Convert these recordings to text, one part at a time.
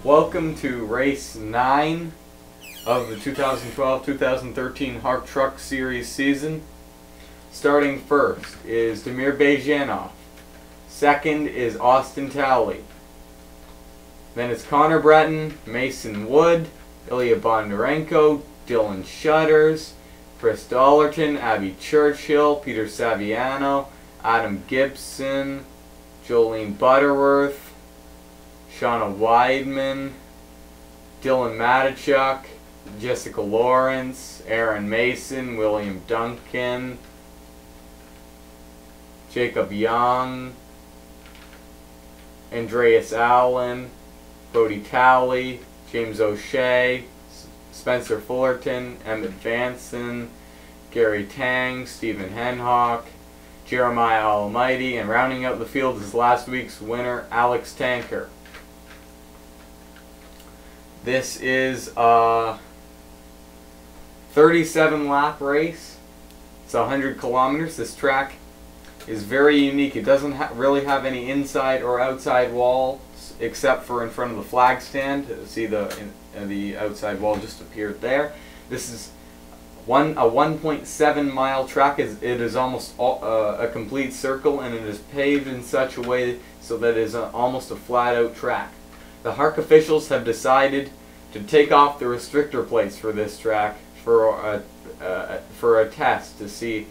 Welcome to race 9 of the 2012-2013 HARC Truck Series season. Starting first is Damir Baizhiyenov. Second is Talley. Then it's Connor Breton, Mason Wood, Ilia Bondarenko, Dylan Shutters, Chris Dollerton, Abby Churchill, Peter Saviano, Adam Gibson, Jolene Butterworth, Shawna Weidman, Dylan Matychuk, Jessica Lawrence, Aaron Mason, William Duncan, Jacob Young, Andreas Allen, Brody Talley, James O'Shea, Spencer Fullerton, Emmett Vansen, Gary Tang, Stephen Henhawke, Jeremiah Olomide, and rounding out the field is last week's winner, Alex Tanker. This is a 37 lap race. It's 100 kilometers. This track is very unique. It doesn't really have any inside or outside walls except for in front of the flag stand. See the outside wall just appeared there. This is a 1.7 mile track. It is almost a complete circle, and it is paved in such a way so that it is almost a flat out track. The HARC officials have decided to take off the restrictor plates for this track for a test to see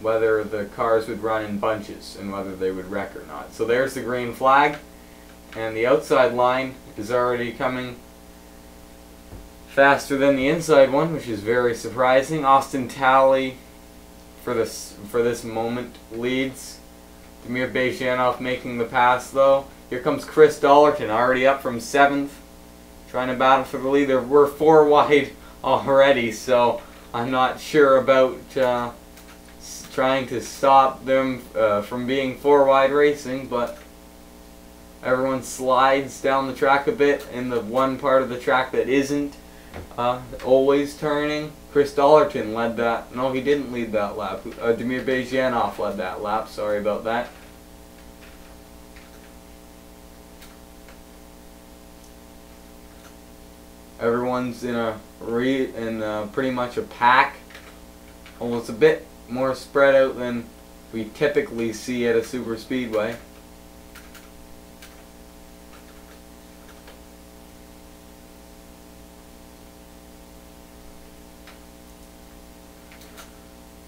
whether the cars would run in bunches and whether they would wreck or not. So there's the green flag, and the outside line is already coming faster than the inside one, which is very surprising. Talley for this moment leads. Damir Baizhiyenov making the pass though. Here comes Chris Dollerton, already up from 7th, trying to battle for the lead. We're 4 wide already, so I'm not sure about trying to stop them from being 4 wide racing, but everyone slides down the track a bit in the one part of the track that isn't always turning. Chris Dollerton led that. No, he didn't lead that lap. Damir Baizhiyenov led that lap. Sorry about that. Everyone's in pretty much a pack. Almost a bit more spread out than we typically see at a super speedway.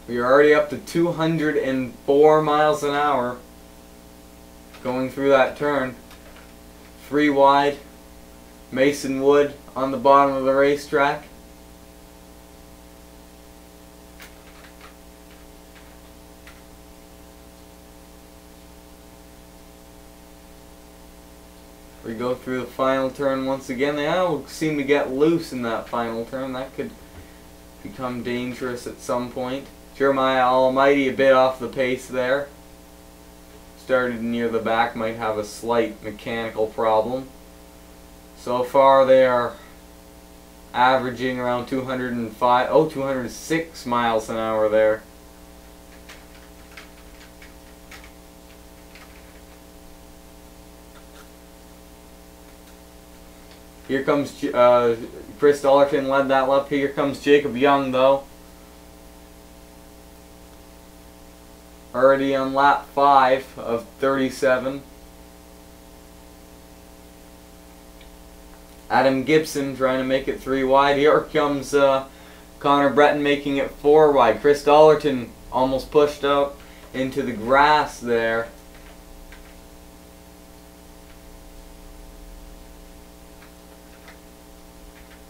We are already up to 204 miles an hour going through that turn. 3 wide. Mason Wood on the bottom of the racetrack. We go through the final turn once again. They all seem to get loose in that final turn. That could become dangerous at some point. Jeremiah Olomide a bit off the pace there. Started near the back, might have a slight mechanical problem. So far they are averaging around 206 miles an hour there. Here comes Chris Dollerton led that lap. Here comes Jacob Young though. Already on lap 5 of 37. Adam Gibson trying to make it 3 wide. Here comes Connor Breton making it 4 wide. Chris Dollerton almost pushed up into the grass there.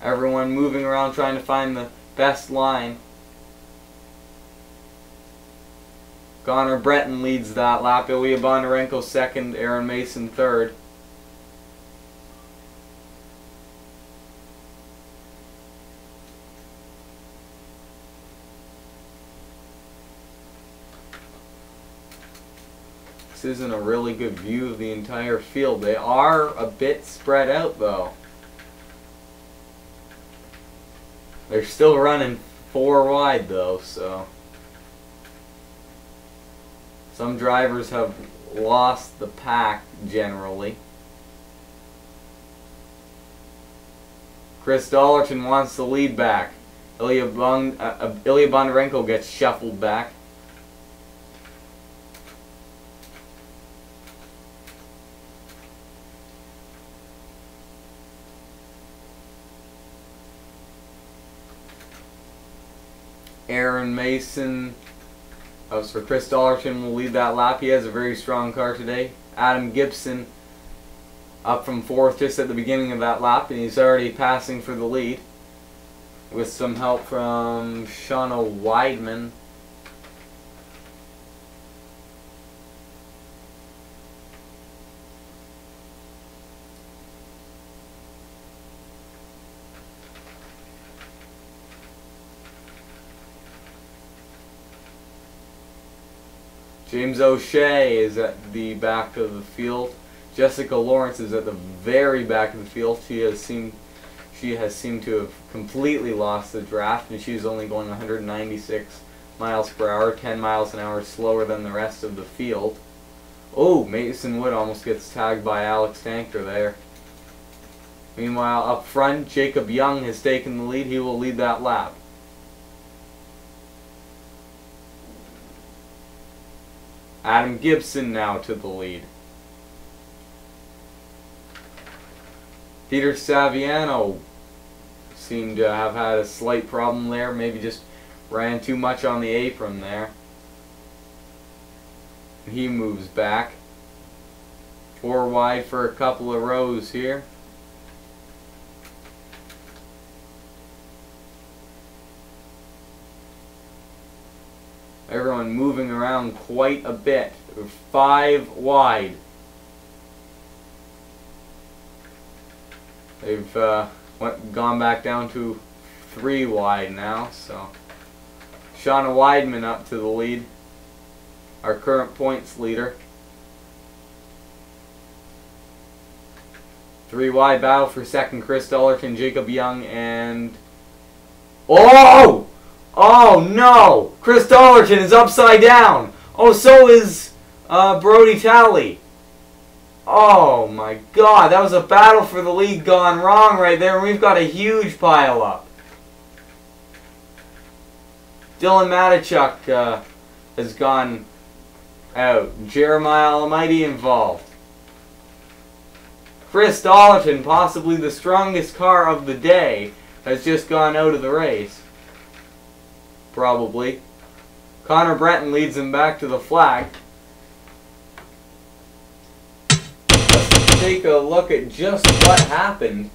Everyone moving around trying to find the best line. Connor Breton leads that lap. Ilia Bondarenko 2nd, Aaron Mason 3rd. This isn't a really good view of the entire field. They are a bit spread out though. They're still running 4 wide though, so some drivers have lost the pack generally. Chris Dollerton wants the lead back. Ilia Bondarenko gets shuffled back. Mason, for Chris Dollerton, will lead that lap. He has a very strong car today. Adam Gibson up from 4th just at the beginning of that lap, and he's already passing for the lead with some help from Shawna Weidman. James O'Shea is at the back of the field. Jessica Lawrence is at the very back of the field. She has seemed to have completely lost the draft, and she's only going 196 miles per hour, 10 miles an hour slower than the rest of the field. Oh, Mason Wood almost gets tagged by Alex Tanker there. Meanwhile, up front, Jacob Young has taken the lead. He will lead that lap. Adam Gibson now to the lead. Peter Saviano seemed to have had a slight problem there. Maybe just ran too much on the apron there. He moves back. 4 wide for a couple of rows here. Everyone moving around quite a bit. 5 wide. They've gone back down to 3 wide now. So Shawna Weidman up to the lead, our current points leader. 3 wide battle for second. Chris Dollerton, Jacob Young, and oh! Oh no! Chris Dollerton is upside down! Oh, so is Brody Talley. Oh my god, that was a battle for the lead gone wrong right there, and we've got a huge pile up. Dylan Matychuk has gone out. Jeremiah Olomide involved. Chris Dollerton, possibly the strongest car of the day, has just gone out of the race. Probably. Connor Breton leads him back to the flag. Let's take a look at just what happened.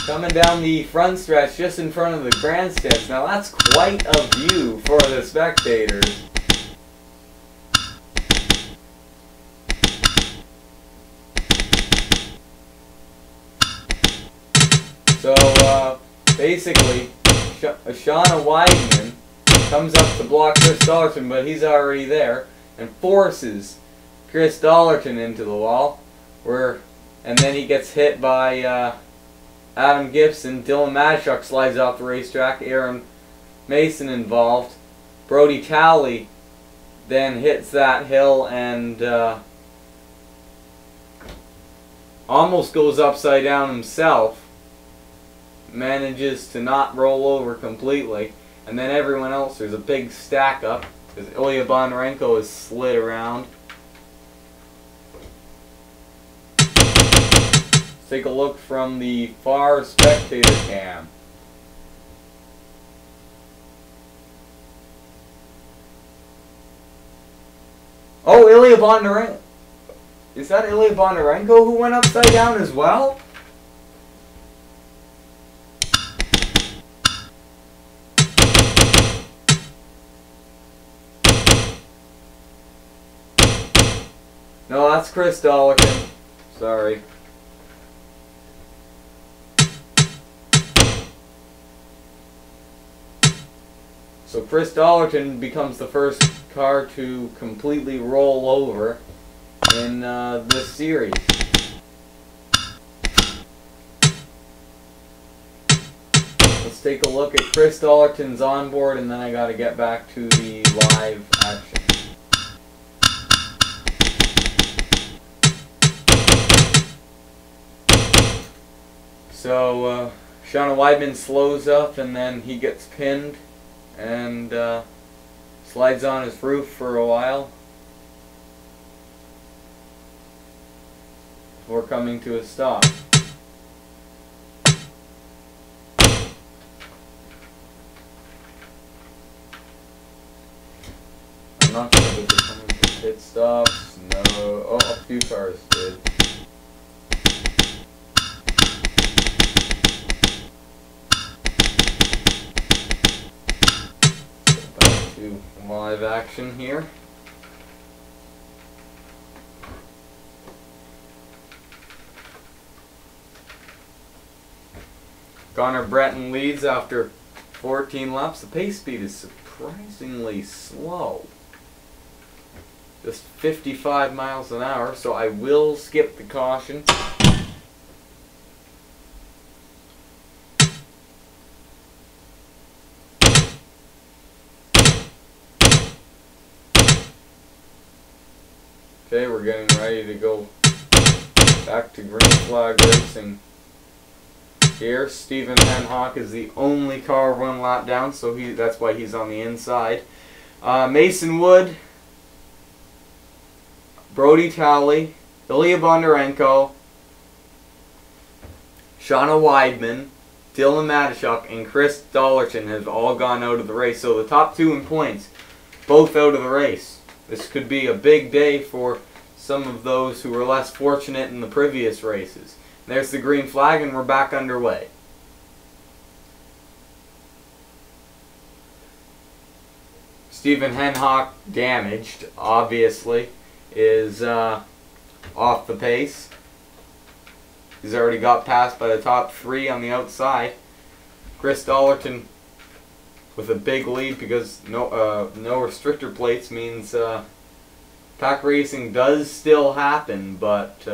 Coming down the front stretch just in front of the grandstands. Now that's quite a view for the spectators. So basically, Shawna Weidman comes up to block Chris Dollerton, but he's already there and forces Chris Dollerton into the wall. And then he gets hit by Adam Gibson. Dylan Matychuk slides off the racetrack. Aaron Mason involved. Brody Talley then hits that hill and almost goes upside down himself. Manages to not roll over completely. And then everyone else, there's a big stack up because Ilia Bondarenko is slid around. Let's take a look from the far spectator cam. Oh, Ilia Bondarenko. Is that Ilia Bondarenko who went upside down as well? No, that's Chris Dollerton. Sorry. So Chris Dollerton becomes the first car to completely roll over in this series. Let's take a look at Chris Dollerton's onboard, and then I gotta get back to the live action. So Shawna Weidman slows up and then he gets pinned and slides on his roof for a while before coming to a stop. I'm not sure if they're coming for pit stops. No. Oh, a few cars did. Back to live action here. Breton leads after 14 laps. The pace speed is surprisingly slow. Just 55 miles an hour, so I will skip the caution. Okay, we're getting ready to go back to green flag racing. Here, Stephen Henhawke is the only car one lap down, so that's why he's on the inside. Mason Wood, Brody, Talley, Ilia Bondarenko, Shawna Weidman, Dylan Matychuk, and Chris Dollerton have all gone out of the race. So the top two in points, both out of the race. This could be a big day for some of those who were less fortunate in the previous races. There's the green flag and we're back underway. Stephen Henhawke, damaged, obviously, is off the pace. He's already got passed by the top three on the outside. Chris Dollerton with a big lead because no restrictor plates means pack racing does still happen, but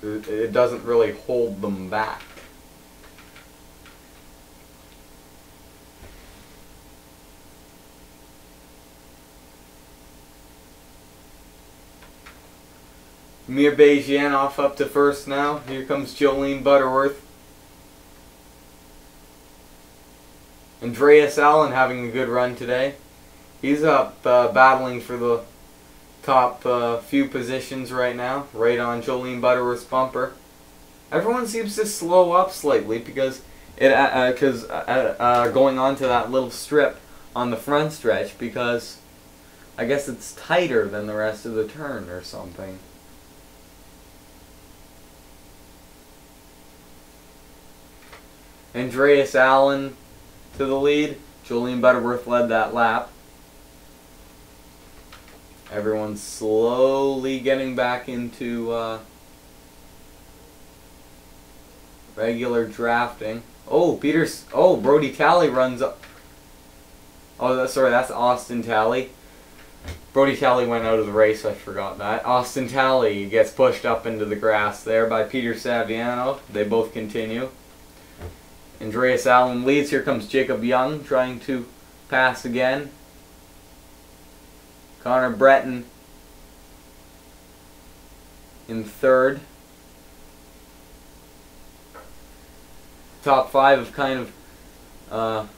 it doesn't really hold them back. Damir Baizhiyenov up to first now. Here comes Jolene Butterworth. Andreas having a good run today. He's up battling for the top few positions right now, right on Jolene Butterworth's bumper. Everyone seems to slow up slightly because going on to that little strip on the front stretch, because I guess it's tighter than the rest of the turn or something. Andreas to the lead. Jolene Butterworth led that lap. Everyone's slowly getting back into regular drafting. Oh, Brody Talley runs up. Oh, sorry, that's Austin Talley. Brody Talley went out of the race, I forgot that. Austin Talley gets pushed up into the grass there by Peter Saviano. They both continue. Andreas leads. Here comes Jacob Young trying to pass again. Breton in third. Top five have kind of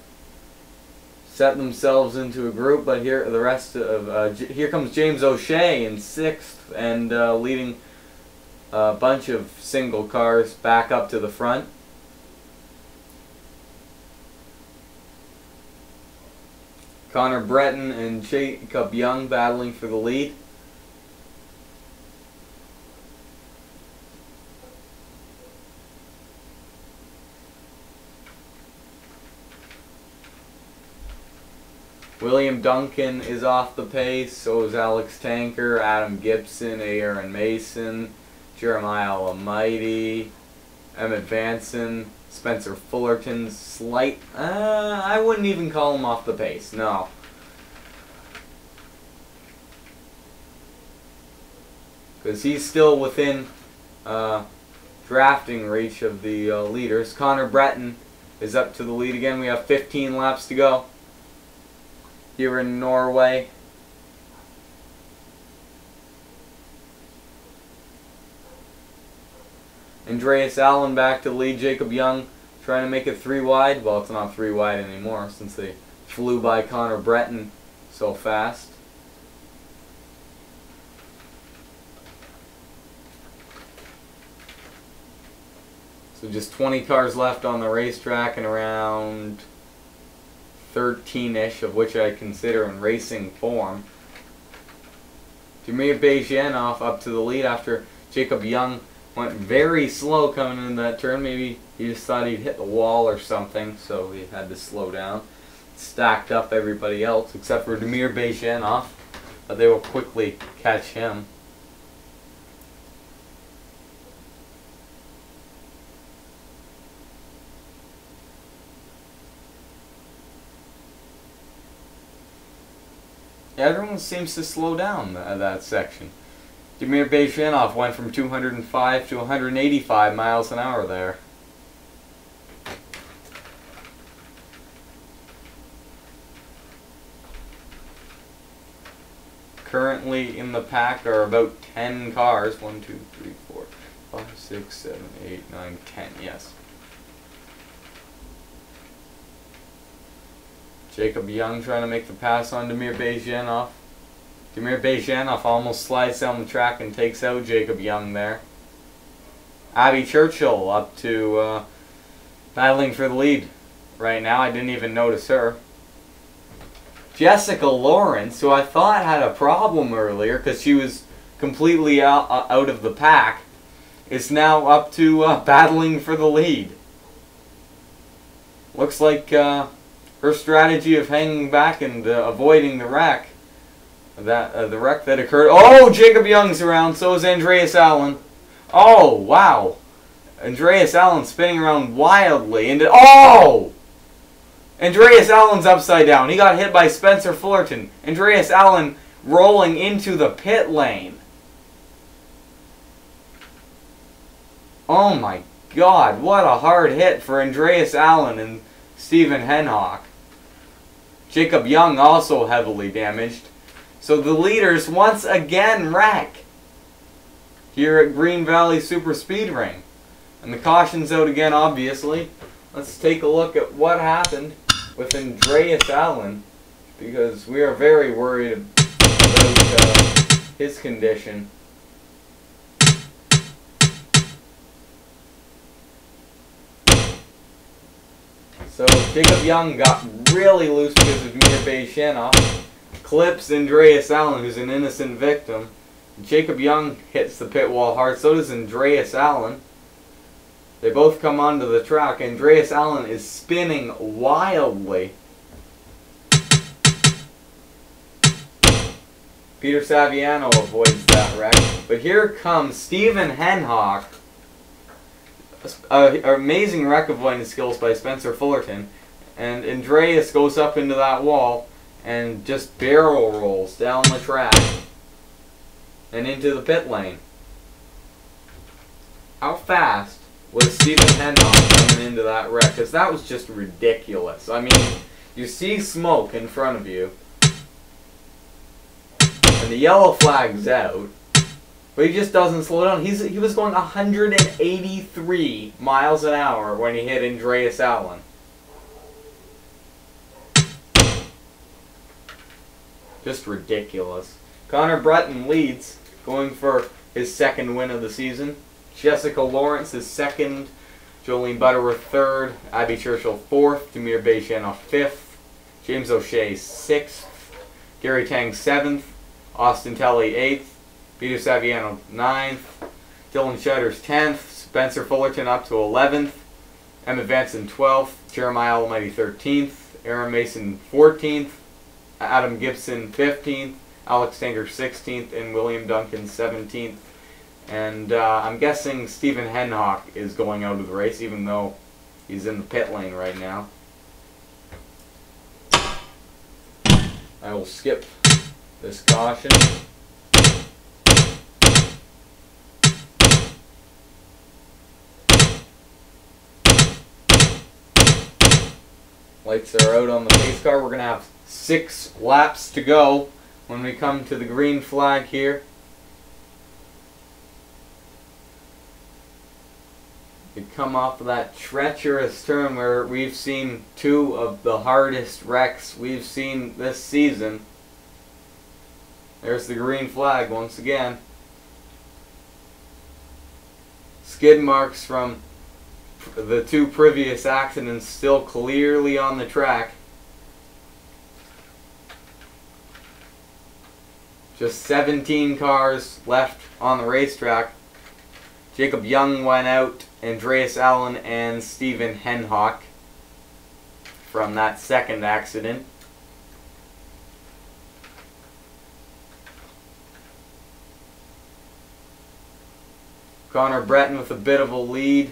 set themselves into a group, but here the rest of here comes James O'Shea in sixth and leading a bunch of single cars back up to the front. Breton and Jacob Young battling for the lead. William Duncan is off the pace, so is Alex Tanker, Adam Gibson, Aaron Mason, Jeremiah Olomide, Emmett Vansen, Spencer Fullerton's slight, I wouldn't even call him off the pace, no. Because he's still within drafting reach of the leaders. Breton is up to the lead again. We have 15 laps to go here in Norway. Andreas Allen back to the lead. Jacob Young trying to make it 3 wide. Well, it's not 3 wide anymore since they flew by Connor Breton so fast. So just 20 cars left on the racetrack and around 13-ish, of which I consider in racing form. Damir Baizhiyenov up to the lead after Jacob Young went very slow coming into that turn. Maybe he just thought he'd hit the wall or something, so he had to slow down. Stacked up everybody else except for Damir Baizhiyenov, but they will quickly catch him. Yeah, everyone seems to slow down that section. Damir Baizhiyenov went from 205 to 185 miles an hour there. Currently in the pack are about 10 cars. 1, 2, 3, 4, 5, 6, 7, 8, 9, 10. Yes. Jacob Young trying to make the pass on Damir Baizhiyenov. Damir Baizhiyenov almost slides down the track and takes out Jacob Young there. Abby Churchill up to battling for the lead right now. I didn't even notice her. Jessica Lawrence, who I thought had a problem earlier because she was completely out of the pack, is now up to battling for the lead. Looks like her strategy of hanging back and avoiding the wreck, the wreck that occurred. Oh, Jacob Young's around. So is Andreas Allen. Oh, wow. Andreas Allen spinning around wildly. And oh! Andreas Allen's upside down. He got hit by Spencer Fullerton. Andreas Allen rolling into the pit lane. Oh my God, what a hard hit for Andreas Allen and Stephen Henhawke. Jacob Young also heavily damaged. So the leaders once again wreck here at Green Valley Super Speed Ring. And the caution's out again, obviously. Let's take a look at what happened with Andreas Allen, because we are very worried about his condition. So Jacob Young got really loose because of Damir Baizhiyenov. Clips Andreas Allen, who's an innocent victim. Jacob Young hits the pit wall hard, so does Andreas Allen. They both come onto the track. Andreas Allen is spinning wildly. Peter Saviano avoids that wreck. But here comes Stephen Henhawke. Amazing wreck avoidance skills by Spencer Fullerton. And Andreas goes up into that wall and just barrel rolls down the track and into the pit lane. How fast was Stephen Henhawke coming into that wreck? Because that was just ridiculous. I mean, you see smoke in front of you, and the yellow flag's out, but he just doesn't slow down. He was going 183 miles an hour when he hit Andreas Allen. Just ridiculous. Connor Breton leads, going for his second win of the season. Jessica Lawrence is second. Jolene Butterworth third. Abby Churchill fourth. Damir Baizhiyenov fifth. James O'Shea sixth. Gary Tang seventh. Austin Talley eighth. Peter Saviano ninth. Dylan Shutters 10th. Spencer Fullerton up to 11th. Emmett Vansen 12th. Jeremiah Olomide 13th. Aaron Mason 14th. Adam Gibson 15th. Alex Tanger 16th. And William Duncan 17th. And I'm guessing Stephen Henhawke is going out of the race, even though he's in the pit lane right now. I will skip this caution. Lights are out on the pace car. We're going to have 6 laps to go when we come to the green flag here. We come off of that treacherous turn where we've seen two of the hardest wrecks we've seen this season. There's the green flag once again. Skid marks from the two previous accidents still clearly on the track. Just 17 cars left on the racetrack. Jacob Young went out, Andreas Allen and Stephen Henhawke from that second accident. Connor Breton with a bit of a lead,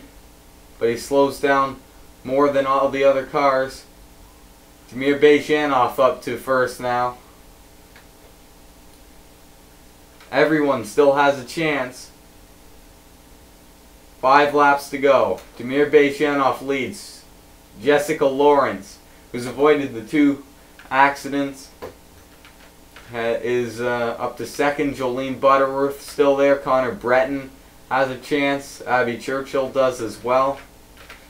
but he slows down more than all the other cars. Damir Baizhiyenov up to first now. Everyone still has a chance. 5 laps to go. Damir Baizhiyenov leads. Jessica Lawrence, who's avoided the 2 accidents, is up to second. Jolene Butterworth still there. Connor Breton has a chance. Abby Churchill does as well.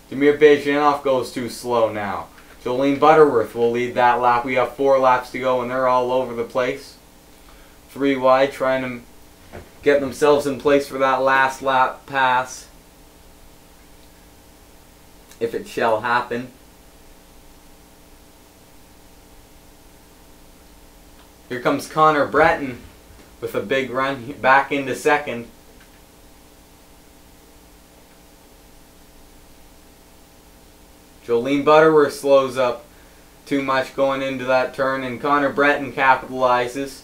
Damir Baizhiyenov goes too slow now. Jolene Butterworth will lead that lap. We have 4 laps to go and they're all over the place. 3 wide, trying to get themselves in place for that last lap pass, if it shall happen. Here comes Connor Breton with a big run back into second. Jolene Butterworth slows up too much going into that turn, and Connor Breton capitalizes.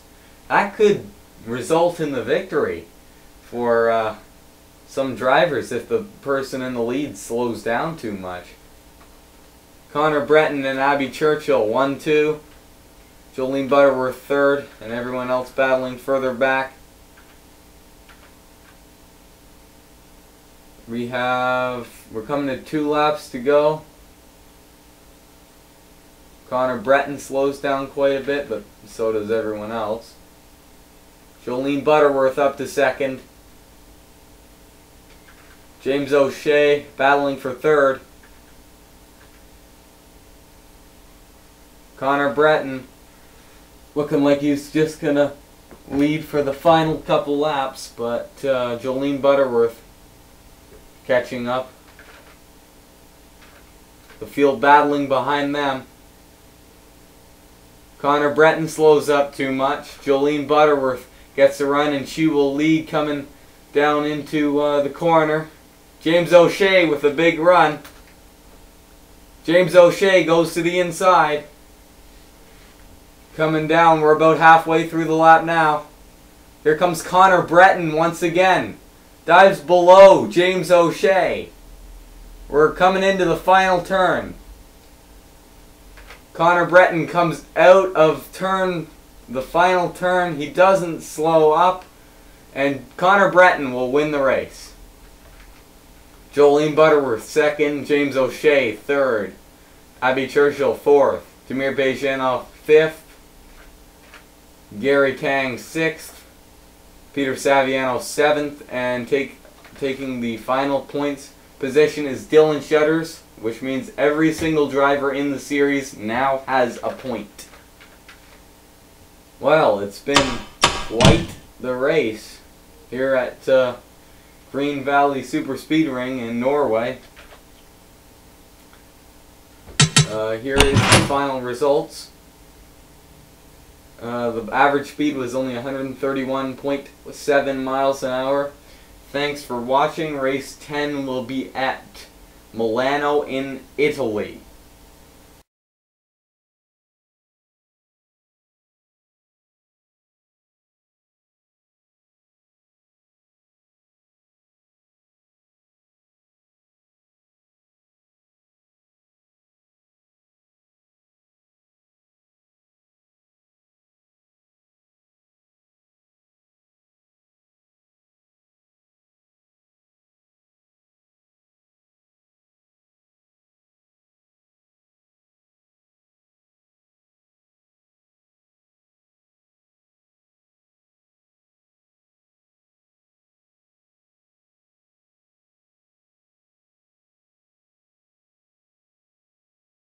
That could result in the victory for some drivers if the person in the lead slows down too much. Connor Breton and Abby Churchill 1-2. Jolene Butterworth third, and everyone else battling further back. We're coming to 2 laps to go. Connor Breton slows down quite a bit, but so does everyone else. Jolene Butterworth up to second. James O'Shea battling for third. Connor Breton looking like he's just going to lead for the final couple laps, but Jolene Butterworth catching up. The field battling behind them. Connor Breton slows up too much. Jolene Butterworth gets a run and she will lead coming down into the corner. James O'Shea with a big run. James O'Shea goes to the inside. Coming down, we're about halfway through the lap now. Here comes Connor Breton once again. Dives below James O'Shea. We're coming into the final turn. Connor Breton comes out of the final turn. He doesn't slow up, and Connor Breton will win the race. Jolene Butterworth second, James O'Shea third, Abby Churchill fourth, Damir Baizhiyenov fifth, Gary Tang sixth, Peter Saviano seventh, and taking the final points position is Dylan Shutters, which means every single driver in the series now has a point. Well, it's been quite the race here at Green Valley Super Speed Ring in Norway. Here is the final results. The average speed was only 131.7 miles an hour. Thanks for watching. Race 10 will be at Milano in Italy.